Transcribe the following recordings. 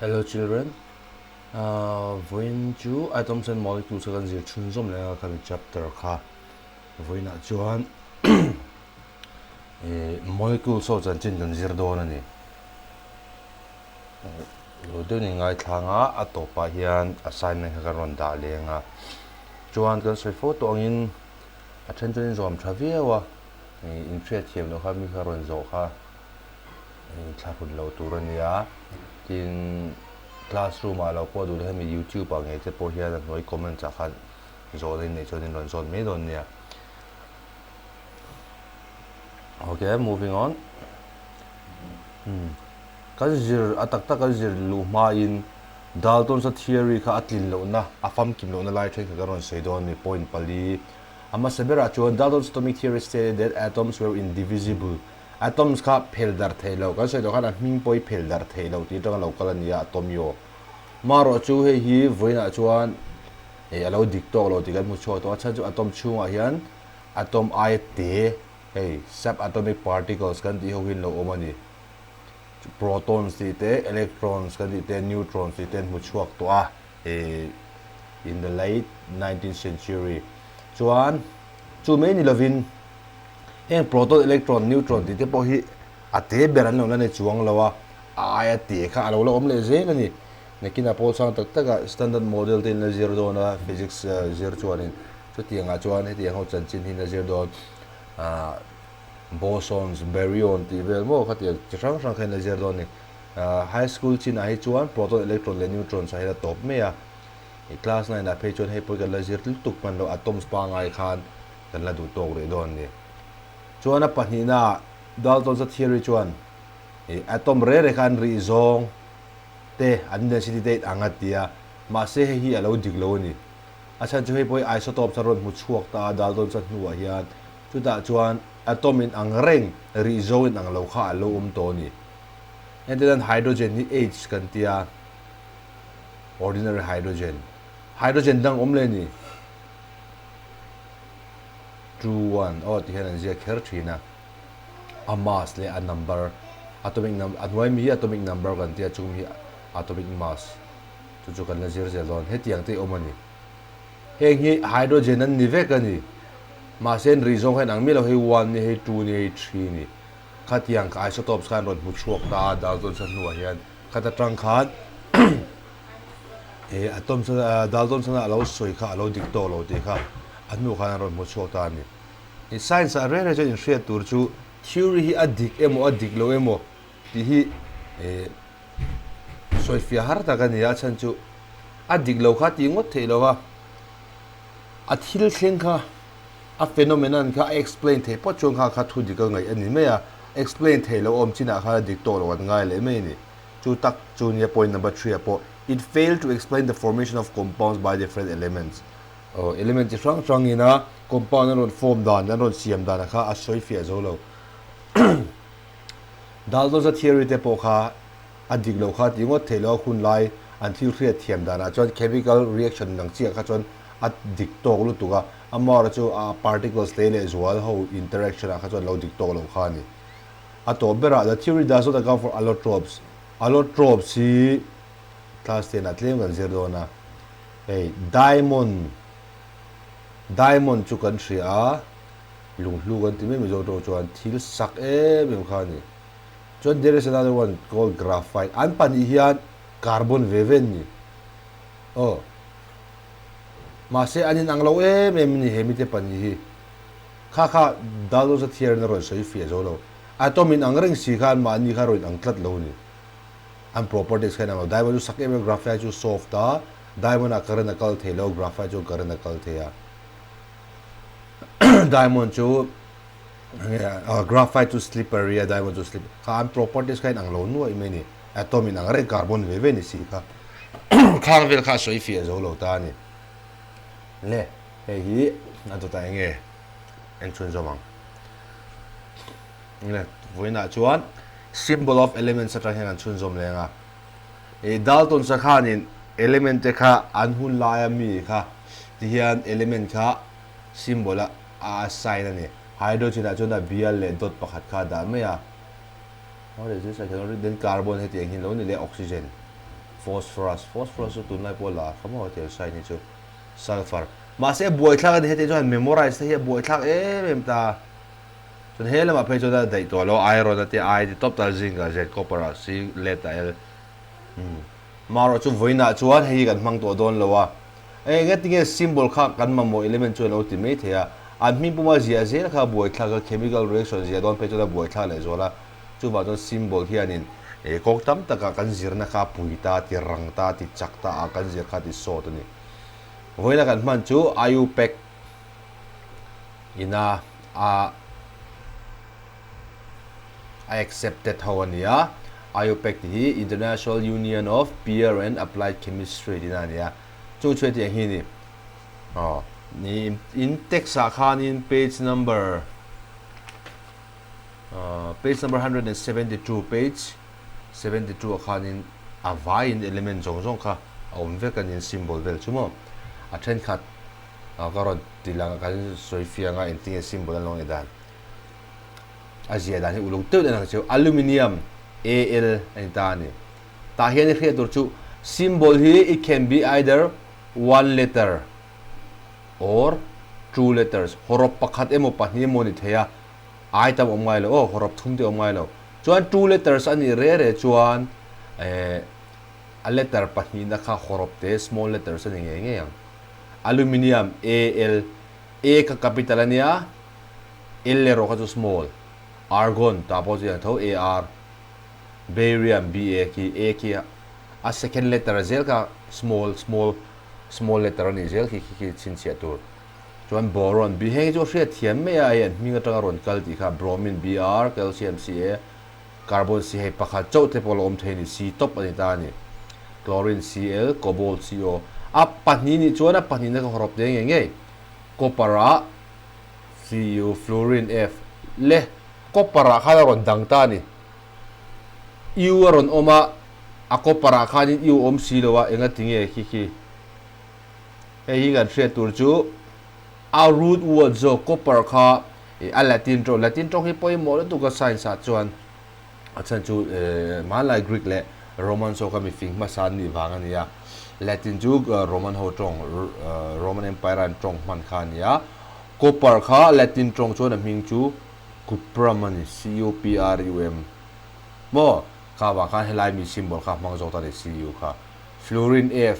Hello children. Voin chu atoms and molecules kan zir chunzom lenga kan chapter kha. Voin a chuan molecules so chan chin kan zir don ani. Lo de ni ngai thlanga atopa hian assignment ka ron da lenga. Chuan kan soi photo angin attention zom thaviawa. In threat hiam no kha mi ka ron zo kha. Thlapun lo turania. In classroom alo po du le mi YouTube ang e te po hian an noi comment cha khan zo le nei chodin ron zon me don nia. Okay, moving on. Kazir atak ta kazir lu ma in Dalton sa theory ka atlin lo na afam kim lo na lai train ka ron sei don ni point pali ama sebera chuan Dalton's atomic theory stated that atoms were indivisible. Atoms ka phel dar thelo ka sei do kana ming poi phel dar thelo ti tang lo kala nia atom yo maro chu he hi voina chuan alo dikto lo ti kan mu cho to cha chu atom chunga hian atom I te hey subatomic particles kan ti ho hin lo omani protons ti te electrons kan ti te neutrons ti te mu chuak to a in the late 19th century chuan chu me ni lovin proton electron neutron ti te po hi ate beran no na ne chuang lawa aya te kha alo lo om le je ni nekina pol sang tak taka standard model tin na zero do na physics zero chuanin chu tianga chuan he tiang ho chan chin hin na zero do bosons baryon ti vel mo kha ti chang chang khain na zero do ni high school chin a hi chuan proton electron le neutron sa hi top me a class 9 na pe chuan he po ka la zero tuk man lo atoms pa ngai khan kan la du tok re don ni chuan a panina Dalton's theory chuan atom re khan ri zong te an density date angatia ma se hi alo diglo ni acha chu he poi isotope charon mu chuak ta Dalton chan nuwa hian chu da chuan atom in angreng ri zo in ang lo kha alo to ni and then hydrogen ni H kan tia ordinary hydrogen dang le ni true one ti hian an zia kher thina a mass le a number atomic number anwai mi atomic number kan tia chung hi atomic mass chu kan la zir zel don he tiang te omani heng hi hydrogen an ni ve kani ma sen rizong hen ang mi lo he 1 ni he 2 ni he 3 ni khatiang ka isotopes kan ron mu chuak ta Dalton san nuwa hian khata tang khan atom sa Dalton san alo soi kha alo dik to lo te kha anu khan ron mu chuak ta ni in science a re in share tur chu theory hi adik lo emo ti hi Soifia har ta kan ya chan chu adik lo kha ti ngot thei lo wa athil thleng kha a phenomenon kha explain the po chung kha thu di ka ngai ani me ya explain thei lo om china kha dik to lo ngai le me ni chu tak chu ni point number 3 po it failed to explain the formation of compounds by different elements element ti strong ina compound ron form dan ron siam dan kha a Soifia zo lo Dalton's theory te po kha adik lo kha ti ngot thelo khun lai until create thiam dana chon chemical reaction nang chi kha chon adik to lu tuga amar chu particles le as well how interaction kha chon lo dik to lo kha ni ato bera the theory does not account for allotropes si class 10 atlem gan zero na hey diamond chu kan thri a lung gan ti me zo to chuan thil sak mem kha ni John, there is another one called graphite. An pani hian carbon veven ni. Ma se anin ang lo ni hemite pani hi. Kha dalo sa theory na ron soi fia zo lo. Atom in ang reng si khan ma ni kha ron ang tlat lo ni. Ang properties khan ang diamond ju sak graphite ju soft ta. Diamond a karan akal the lo graphite ju karan akal the ya. Diamond ju graphite to slippery, diamond to slip. Kha properties kain ang lo nu ai meni atom in ang re carbon ve ni si kha khang vel kha soi fi zo lo ta ni le he hi na to ta nge en chun zo mang le voina chuan symbol of elements atra hen an chun zom lenga Dalton sa khan in element te kha an hun la mi kha ti hian element kha symbol a sign ani hydrogen a chona Bl le dot pakhat kha da me ya what is this I cannot read then carbon he tiang hin lo ni le oxygen phosphorus chu tun lai pola khamo tel sai ni chu sulfur ma se boi thla he te chuan memorize te he boi thla em ta chun hele ma phe chu da dai to lo iron ate I ti top tal zinc z copper c lead l maro chu voina chuan hei kan mang to don lowa nge tinge symbol kha kan ma mo element chu lo ti me thea an mi puma zia zel kha boi thla ka chemical reaction zia don pe chu da boi thla le zola chu ba don symbol hianin kok tam taka kan zirna kha puita ti rangta ti chakta a kan zir kha ti so to ni voila kan man chu IUPAC ina a accepted hawania IUPAC hi International Union of Pure and Applied Chemistry dinania chu chwe ti hi ni ni in text khan in page number 172 page 72 khan in avain element jong kha om ve kan in symbol vel chumo a then khat karon tilang kan soifia in ting symbol long edan azia dan hi ulung te dan chu aluminium Al antani ta hian hi tur chu symbol hi it can be either one letter or two letters horop pakhat emo pahni mo ni theya item omngai lo horop thumte omngai lo chuan two letters ani re chuan a letter pahni na kha horop te small letters ani nge yang aluminium Al a ka capital ania L le ro ka chu small argon ta po ji tho Ar barium Ba ki a second letter zel ka small letter ani zel ki chin chia tur chuan boron bi heng chu hria thiam me a yan mi nga tanga ron kal ti kha bromine Br calcium Ca carbon C he pakha chau te pol om theini C top ani ta ni chlorine Cl cobalt Co a pahni ni chuan a pahni na ka horop de nge copper a Cu fluorine F le copper a khala ron dang ta ni U ron oma a copper a khanin U om C lo wa enga tinge ki hi gan thre tur chu a root word zo copper kha a latin tro hi poi mo tu ka science a chuan a chan chu malai Greek le Roman so ka mi fing ma san ni wang ania latin chu Roman ho tong Roman empire an tong man khan ya copper kha latin tong chu na ming chu cuprum ani CUPRUM mo kha wa kha helai mi symbol kha mang zo ta ni Cu kha fluorine F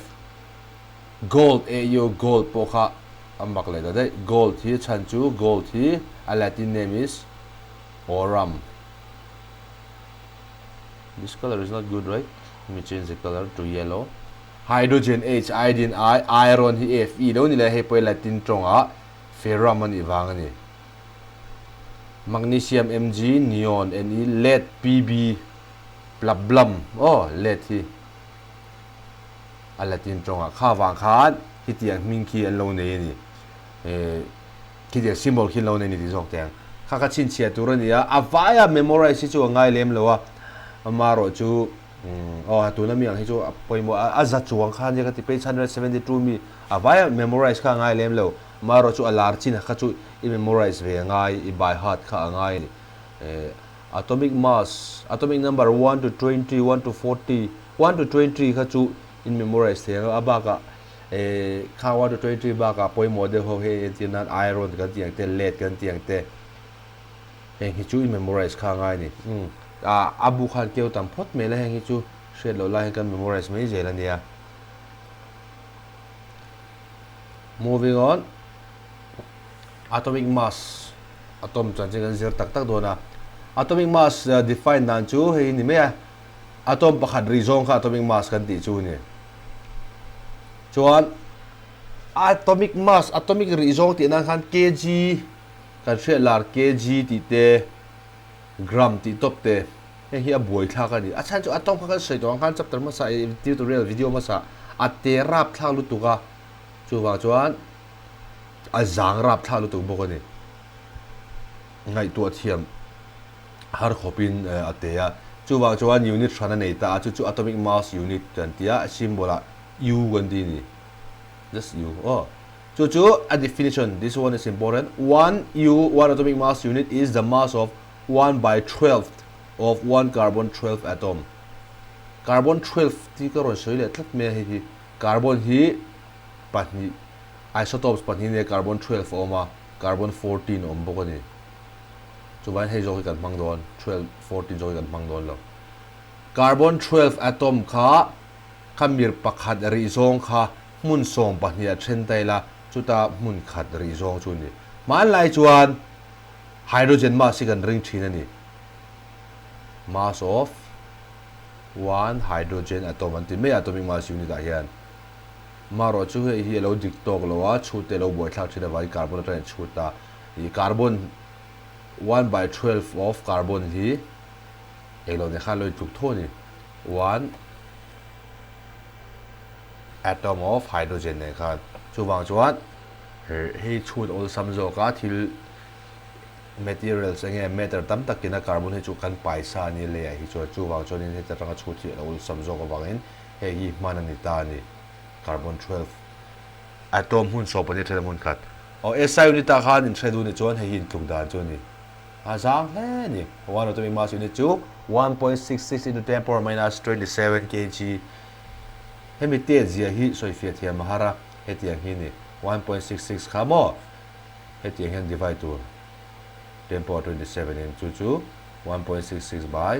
gold AU gold po kha amak le da gold hi chan chu gold hi a Latin name is aurum. This color is not good, right? Let me change the color to yellow. Hydrogen H iodine I iron hi Fe do ni le he poi Latin tong a ferrum ani wang ani magnesium Mg neon Ne lead Pb plablum lead hi a Latin tong a kha wang khan hi tiang ming khi an lo nei ni ki dia symbol khi lo nei ni ti jok teng kha ka chin chia tur ani a avaya memorize chu ngai lem lo a amaro chu tu na miang hi chu poimo a za chuang khan je ka ti page 172 mi avaya memorize kha ngai lem lo maro chu alar chin kha chu I memorize ve ngai I by heart kha ngai atomic mass atomic number 1 to 20 1 to 40 1 to 20 kha chu in memorize the abaka kha 1 to 20 ba ka poi model ho he tinan iron kan tiang te lead kan tiang te heng hi chu in memorize kha ngai ni abu khan keu tam phot me la heng hi chu shed lo la kan memorize mai je la nia moving on atomic mass atom chan chang zir tak tak dona atomic mass define nan chu he ni me atom pakhat rizong kha atomic mass kan ti chu ni chuan atomic mass atomic rizong ti nan khan kg kan hre lar kg ti te gram ti top te he a boi thla ka ni a chan chu atom kha sei dong khan chapter ma sa tutorial video ma sa a te rap thla lu tu ka chu wa chuan a zang rap thla lu tu bo ko ni ngai tu thiam har khopin ateya chu wa chuan unit thana nei ta chu atomic mass unit kan tia symbol U gan di ni just U chu a definition this one is important 1 atomic mass unit is the mass of 1/12 of one carbon 12 atom carbon 12 ti ka ron soi le tlat me hi carbon hi pahni isotopes pahni ne carbon 12 oma carbon 14 om bok ani chuban hei zo kan mang don 12 14 zo kan mang don lo carbon 12 atom kha khamir pakhat ri zong kha mun som pahni a then taila chuta mun khat ri zong chu ni man lai chuan hydrogen mass kan ring thin ani mass of one hydrogen atom anti me atomic mass unit a hian maro chu hi lo dik tok lo a chute lo boi thak thina vai carbon atran chuta hi carbon 1/12 of carbon hi elo ne kha loi tuk thoni one atom of hydrogen ne kha chu wang chuan he chut ol samzo ka thil materials enge matter tam takina carbon he chu kan paisa ni le hi chu wang chon in he taranga chuti ol samzo ka wangin he hi manani ta ni carbon 12 atom hun so pani thela mun khat o SI unit ta khan in thredu ni chon he hin tuk dan chu ni a jang he ni one atomic mass unit chu 1.66 into 10 power minus 27 kg hemi te zia hi soifia thia mahara he tiang hi ni 1.66 khamo he tiang hen divide to 10 power 27 into 1.66 by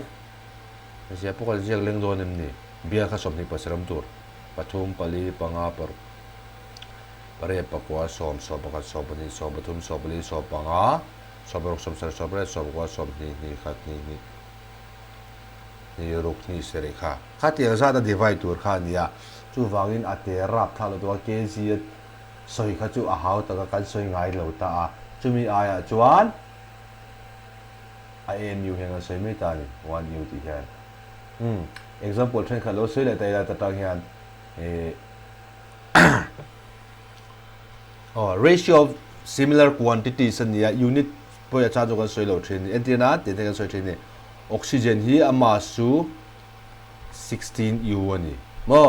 sia pokal jiak leng don ni bia kha somni pasram tur pathum pali panga par pare pakwa som so pakat so bani so bathum so pali so panga so barok som sar so bre so kwa som ni khat ni ruk ni sere kha khati za da divide tur kha nia chu wangin ate rap thalo to kg soi kha chu a haw ta kan soi ngai lo ta a chumi aya chuan IMU henga soi me ta ni 1 u ti hian example thren kha lo soi la ta ya ta tang hian ratio of similar quantities and unit poya cha jo kan soi lo thren antina te te kan soi thren ni oxygen hi ama su 16 u ani mo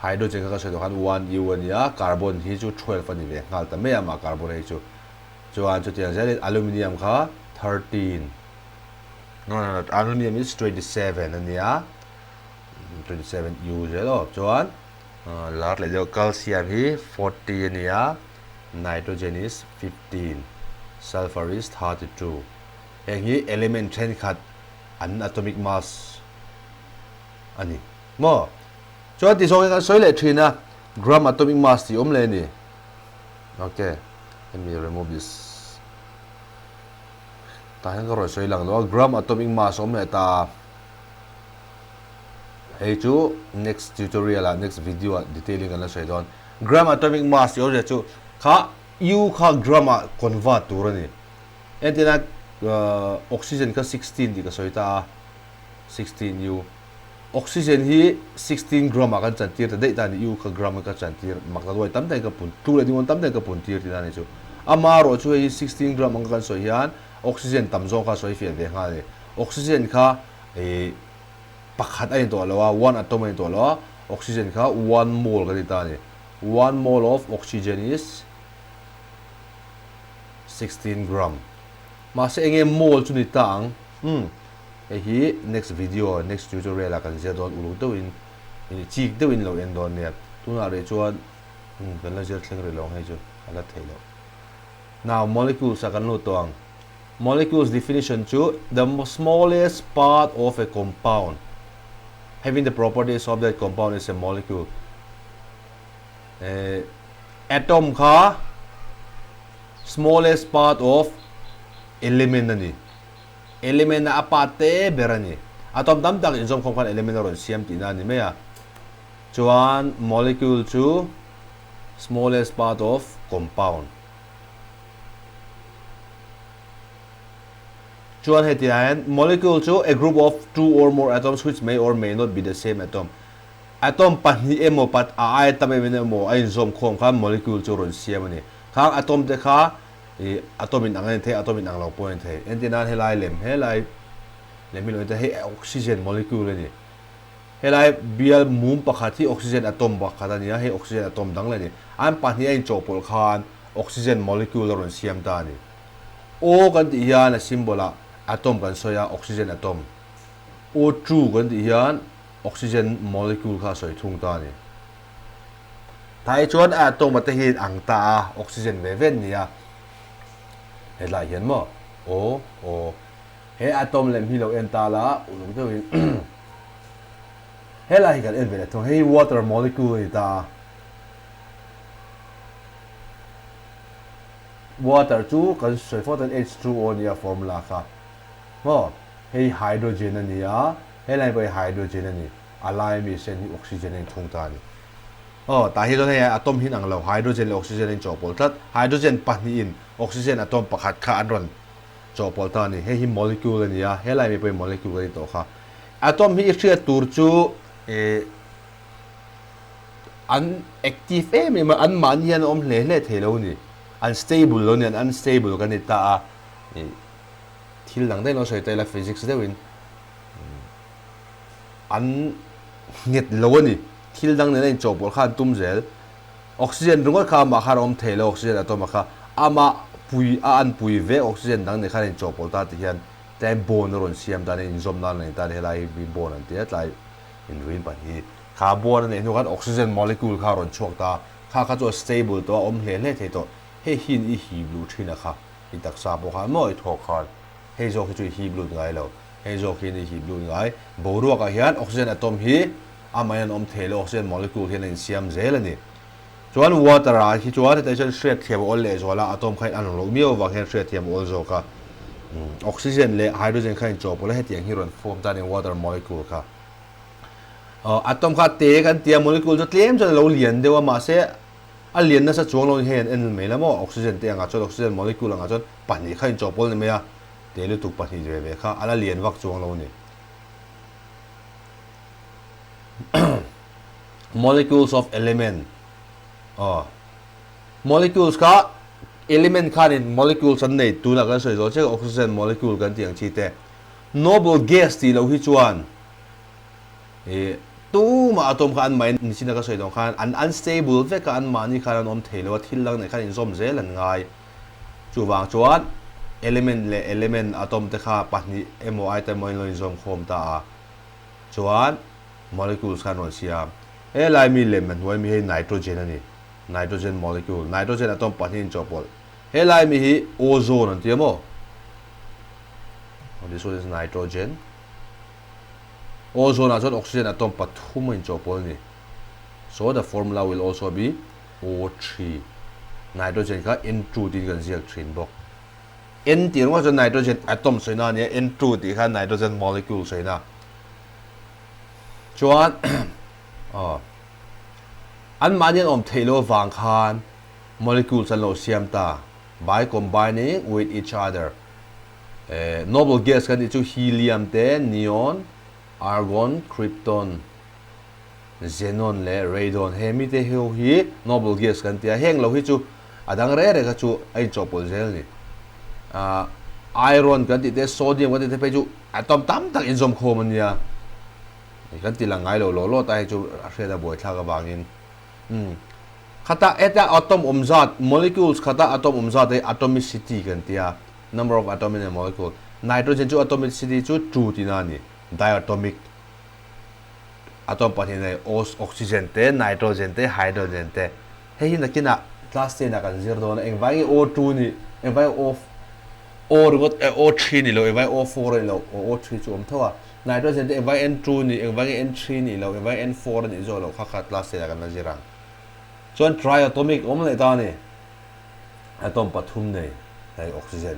hydrogen ka soi do kan 1 u ani a carbon hi chu 12 ani ve ngal ta me ama carbon hi chu chuan chu tiang zai aluminium kha 13 no aluminium is 27 ani a 27 u zelo chuan lar le jo calcium hi 40 ani a nitrogen is 15 sulfur is 32 hi element then khat an atomic mass ani mo cho ti so ka soi le thina gram atomic mass ti om le ni okay let me remove this ta hang ro soi lang lo gram atomic mass om le ta hey chu next tutorial next video detailing ala soi don gram atomic mass yo je chu kha u kha gram convert tur ani entina oxygen ka 16 di ka soi ta 16 u oxygen hi 16 gram kan chantir ta dei ta ni u kha gram ka chantir makta doi tam dai ka pun tu le dingon tam dai ka pun tir ti na ni chu amaro chu hi 16 gram ang kan soi hian oxygen tam zo kha soi fian ve nga le oxygen kha pakhat ai to lawa one atom ai to lawa oxygen kha 1 mole ka ti ta ni 1 mole of oxygen is 16 gram ma se enge mole chu ni tang hi next video next tutorial la kan je don ulu to in chik to in lo en don ne tu na re chuan kan la jer thleng re long hai chu ala thailo now molecules a kan lo tong molecules definition chu the smallest part of a compound having the properties of that compound is a molecule atom kha smallest part of element ani element na apate berani atom tam tak injom khom khan element ron siam ti na ni me ya chuan molecule chu smallest part of compound chuan hetian molecule chu a group of two or more atoms which may or may not be the same atom atom pani emo pat a atom emo a injom khom khan molecule chu ron siam ani khang atom te kha atom in angen the atom in anglo point the entina helai lem helai lemil oi he oxygen molecule ni helai bial mum pakhathi oxygen atom pakhat ani he oxygen atom dang le ni an pani ai chopol khan oxygen molecule ron siam ta ni o kan ti hian a symbol a atom kan soya oxygen atom O2 kan ti hian oxygen molecule kha soi thung ta ni thai chuan atom ate hi ang ta oxygen ve ven nia he lai hian mo o he atom lem hi lo en ta la ulung te win he lai kan en ve thong he water molecule ta water chu kan soi for tan H2O nia formula kha mo he hydrogen ania he lai bai hydrogen ani alai mi sen oxygen en thung ta ni ta hi don he atom hin ang lo hydrogen le oxygen in chopol tat hydrogen pahni in oxygen atom pakhat kha anron chopol ta ni he hi molecule ani ya he lai mi pai molecule ni to kha atom hi thria tur chu an active em ma an man hian om hle hle thelo ni unstable lo ni unstable kan ni ta thil lang dai lo soi tai la physics de win an nget lo ni thil dang ne in chopol khan tum zel oxygen rungot kha ma kha rom thelo oxygen atom kha ama pui an pui ve oxygen dang ne khan in chopol ta ti hian tai bon ron siam da ne in zom na ne ta ne lai bi bon an ti lai in ruin pa hi kha bon ne nu kan oxygen molecule kha ron chok ta kha cho stable to om hle hle the to he hin i hi blue thina kha i tak sa bo kha moi thok khan he zo ki chu hi blue ngai lo he zo ki ni hi blue ngai bo ro ka hian oxygen atom hi amayan om thelo oxygen molecule hian in siam zel ani chuan water a hi chuan te chen shred thiam ol le zola atom khain an lo mi over hian shred thiam ol zo ka oxygen le hydrogen khain chopol he tiang hi ron form ta ni water molecule kha atom kha te kan tia molecule jo tlem jo lo lian dewa ma se a lian na sa chuang lo hen en me la mo oxygen te anga chon oxygen molecule anga chon pani khain chopol ni me ya te lu tu pani je ve kha ala lian wak chuang lo ni molecules of element molecules ka element khan in molecules an nei tu na kan soi zo che oxygen molecule kan tiang chi te noble gas ti lo hi chuan tu ma atom khan mai ni sin ka soi dong khan an unstable ve ka an mani khan an om thelo thil lang nei khan in zom zel an ngai chu wang chuan element le element atom te kha pahni moi te moi loi zom khom ta chuan molecules khan on siam lai mi lemon wai mi he nitrogen ani nitrogen molecule nitrogen atom pahin chopol he lai mi hi ozone an tiamo this one is nitrogen ozone as oxygen atom pathum in chopol ni so the formula will also be O3 nitrogen ka N2 ti kan ziak thin bok N ti wa so nitrogen atom soina ni N2 ti kha nitrogen molecule soina chuan an manian om thelo wang khan molecules an lo siam ta by combining with each other noble gas kan chu helium te neon argon krypton xenon le radon hemi te hi noble gas kan tia heng lo hi chu adang re re ka chu ai chopol zel ni iron kan ti te sodium kan ti te pe chu atom tam tak in zom khom ania kan ti la ngai lo ta chu hre da boi thla ka bangin khata eta atom umzat molecules khata atom umzat e atomicity kan tia number of atom in a molecule nitrogen chu atomicity chu 2 ti na ni diatomic atom pahin nei oxygen te nitrogen te hydrogen te he hin nakina class 10 na kan zir don eng vai O2 ni eng vai O got O3 ni lo eng vai O4 ni lo O3 chu om thawa nitrogen te eng vai N2 ni eng vai N3 ni lo eng vai N4 ni zo lo kha class 10 kan na zirang chuan triatomic om le ta ni atom pathum nei hai oxygen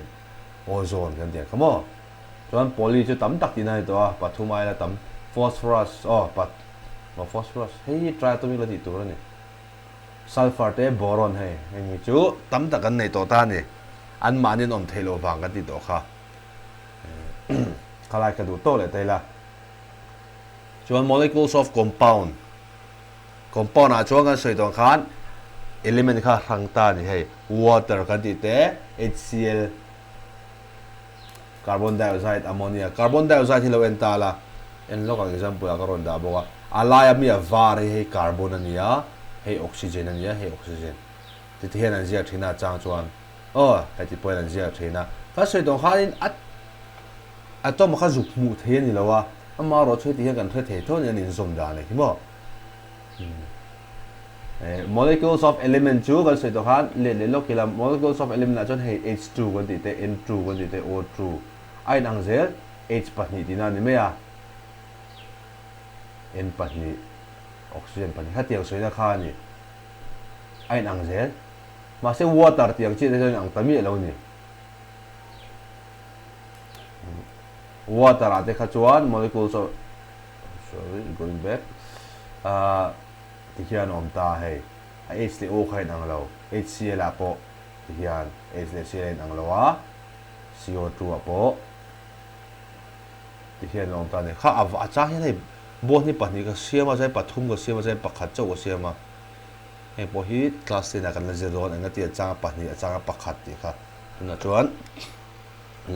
ozone kan dia kamo chuan poly chu tam tak ti nai to pathum ai la tam phosphorus phosphorus hei triatomic la ti tu ni sulfur te boron hai mi chu tam tak kan nei to ta ni an manin om thelo wang kan ti to kha khalai ka du to le tai la chuan molecules of compound a chuan kan soi tong khan element kha rang ta ni hei water kan ti te HCl carbon dioxide ammonia carbon dioxide hi lo en ta la en lo ka example ka ron da boka alaya mi var hei carbon ania hei oxygen ania hei oxygen ti thian an zia thina chang chuan ka ti point an zia thina ka soi tong khan in atom kha zuk mu the ni lawa ama ro chui ti hian kan thre thei thon an in zum da ne hi mo molecules of element chu kan sei to khan le lo kila molecules of element na chon hei H2 kan ti te N2 kan ti te O2 ai nang zel H pahni ti na ni me ya N pahni oxygen pahni hatiang soi na kha ni ai nang zel ma se water tiang chi te ang tami lo ni water ate kha chuan molecules of sorry going back hian om ta hei H le O khai nang lo HCl a po hian H le Cl nang lo a CO2 a po hian om ta ne kha awa cha hian hei bo ni pahni ka siama jai pathum ka siama jai pakhat chau ka siama hei po hi class te na kan la zero anga ti cha pahni cha pakhat ti kha na chuan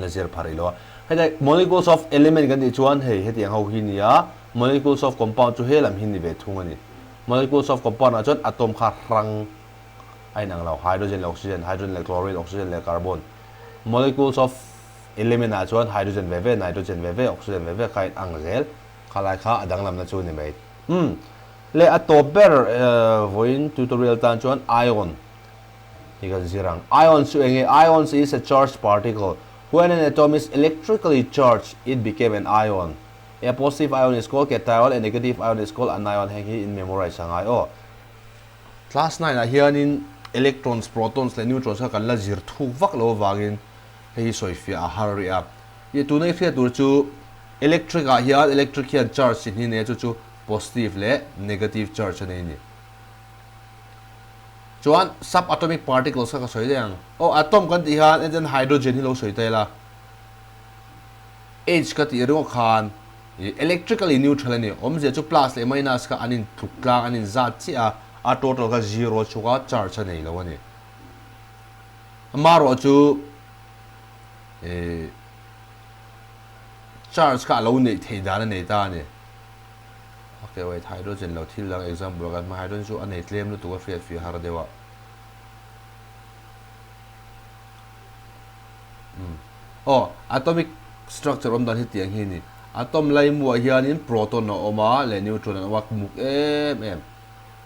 la zer phari lo hei dai molecules of element kan ti chuan hei heti ang ho hi ni a molecules of compound chu helam hin ni ve thung ani molecules of compound achon atom kha rang ai nang lo hydrogen le oxygen hydrogen le chlorine oxygen le carbon molecules of element achon hydrogen ve ve nitrogen ve ve oxygen ve ve khai ang zel khalai kha adang lam na chu ni mai le atom ber voin tutorial tan chuan ion higan zirang ions chu enge ions is a charged particle when an atom is electrically charged it became an ion. A positive ion is called cation, a negative ion is called anion. Hang hi in memorize sangai oh. Class 9 a hian in electrons, protons, le neutrons ka kan la zir thu vak lo wangin hei soifia a hari a. Ye tu nei khia tur chu electric a hian electric hian charge sin hi ne chu positive le negative charge nei ni. Chuan subatomic particles ka soi dang. Oh atom kan ti hian and then hydrogen hi lo soi tai la. H ka ti ro khan electrically neutral ani om je chu plus le minus ka anin thukla anin zat chi a total ka zero chuka charge nei lo ani amaro chu charge ka lo nei thei da nei ta ni okay wait hydrogen lo thil lang example ka ma hydrogen chu anei tlem lu tu ka fi har dewa oh atomic structure om dan hi tiang hi ni atom lai mu hian in proton no oma le neutron no wak muk em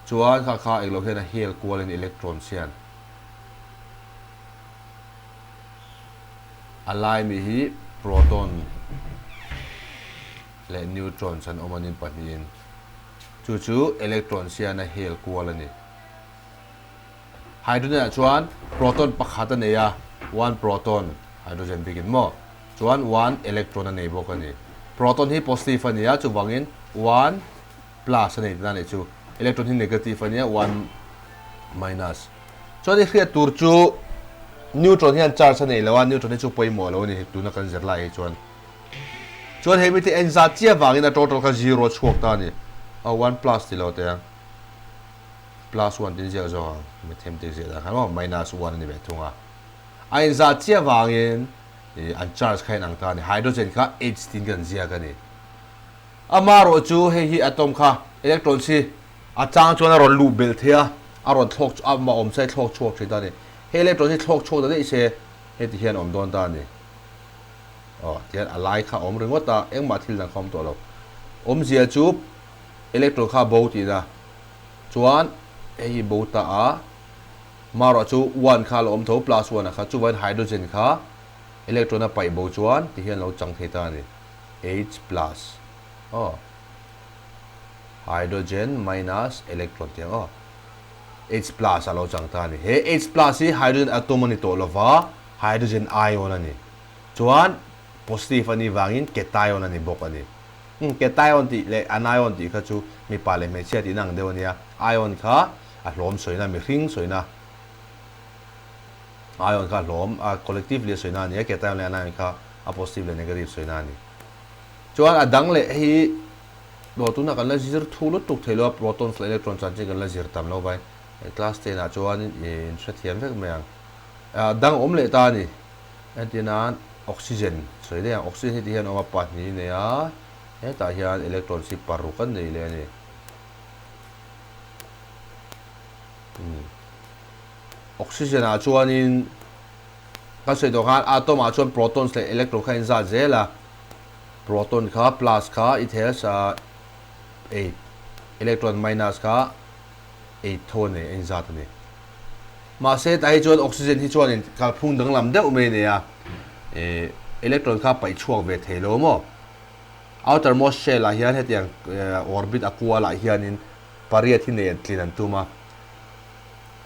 chuan kha eklo hena hel kwal in electron sian alai mi hi proton le neutron san omanin pahin chu electron sian a hel kwal ani hydrogen chuan proton pakhat ane ya one proton hydrogen begin mo chuan one electron ane bok ani proton hi positive ania chu wangin 1 plus ani na ne chu electron hi negative ania 1 minus so de khia tur chu neutron hian charge ani lawa neutron hi chu poimo lo ni tu na kan zer lai chuan he mi te en za chia wangin a total ka 0 chhuak ta ni a 1 plus ti lo te plus 1 tin zia zo mathematics zia da kan minus 1 ni be thunga a en za chia wangin uncharged khai nang ta ni hydrogen kha H tin kan zia ka ni amaro chu hi atom kha electron si a chang chuan a ron lu bel thea a ron thlok a ma om sai thlok chuak thei ta ni he electron si thlok chuak da ni se he ti hian om don ta ni tian alai kha om ringota engma thil nang khom to lo om zia chu electron kha bo ti da chuan hi bo ta a maro chu 1 kha lo om tho plus 1 kha chu wan hydrogen kha electron a pai bo chuan ti hian lo chang thei ta ni H plus hydrogen minus electron tiang H plus a lo chang ta ni he H plus hi hydrogen atom ani to lova hydrogen ion ani chuan positive ani wangin cation ani bok ani cation ti le anion ti kha chu mi pa le me chia ti nang deu ania ion kha a hlom soina mi hring soina ion kha hlom a collectively soina ni cation le anion kha a positive le negative soina ni chuan a dang le hi do tu na kan la zir thulo tuk thelo protons le electrons chan chi kan la zir tam lo vai class 10 a chuan in thrathiam vek meang dang om le ta ni antinan oxygen soi le oxygen hi hian oma pa ni ne a he ta hian electron si paru kan nei le ni oxygen a chuan in ka sei do khan atom a chuan protons le electron kha in za zela proton kha plus kha it has 8 electron minus kha 8 thon ne in zat ne ma se tai chuan oxygen hi chuan in kal phung dang lam deuh mai ne a electron kha pai chuak ve thelo mo outermost shell a hian hetiang orbit aqua la hian in pariat hi ne tlin an tuma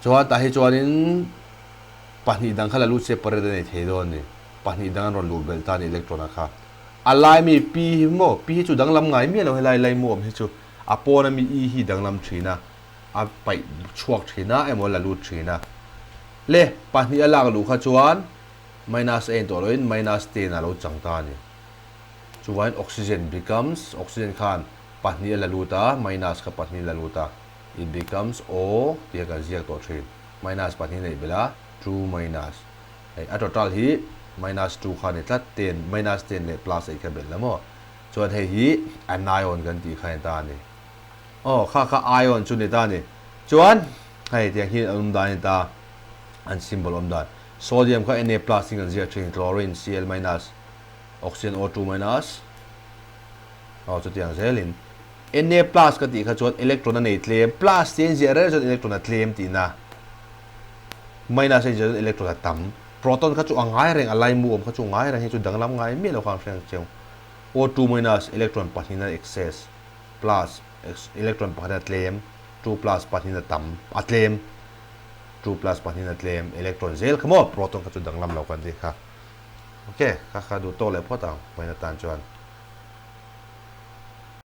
chuan ta hi chuan in pahni dang khala lu separate nei theidon ni pahni dang ron lu bel ta ni electron kha alai mi p mo p chu dang lam ngai mi lo helai lai mo hi chu apona mi e hi dang lam thina a pai chuak thina emo la lu thina le pahni alak lu kha chuan minus n to loin minus 10 alo changta ni chuan oxygen becomes oxygen khan pahni la lu ta minus kha pahni la lu ta it becomes o tia ka ziak to thin minus pahni nei bela 2 minus a total hi minus 2 khan ni tlat 10 minus 10 le plus 8 ka bel lamo chuan hei hi anion kan ti khain ta ni kha ion chu ni ta ni chuan hei tiang hi da ni ta an symbol dan sodium kha Na plus singan zia thin chlorine Cl minus oxygen O2 minus chu tiang zelin Na plus ka ti kha chuan electron nei tlem plus tin zia re chuan electron a tlem ti na minus ai chuan electron a tam proton kha chu angai reng alai mu kha chu ngai reng hi chu danglam ngai mi lo khang freng cheu O2 minus electron pathina excess plus electron pathina tlem 2 plus pathina tam atlem 2 plus pathina tlem electron zel khamo proton kha chu danglam lo kan di kha okay kha du to le photang paina tan chuan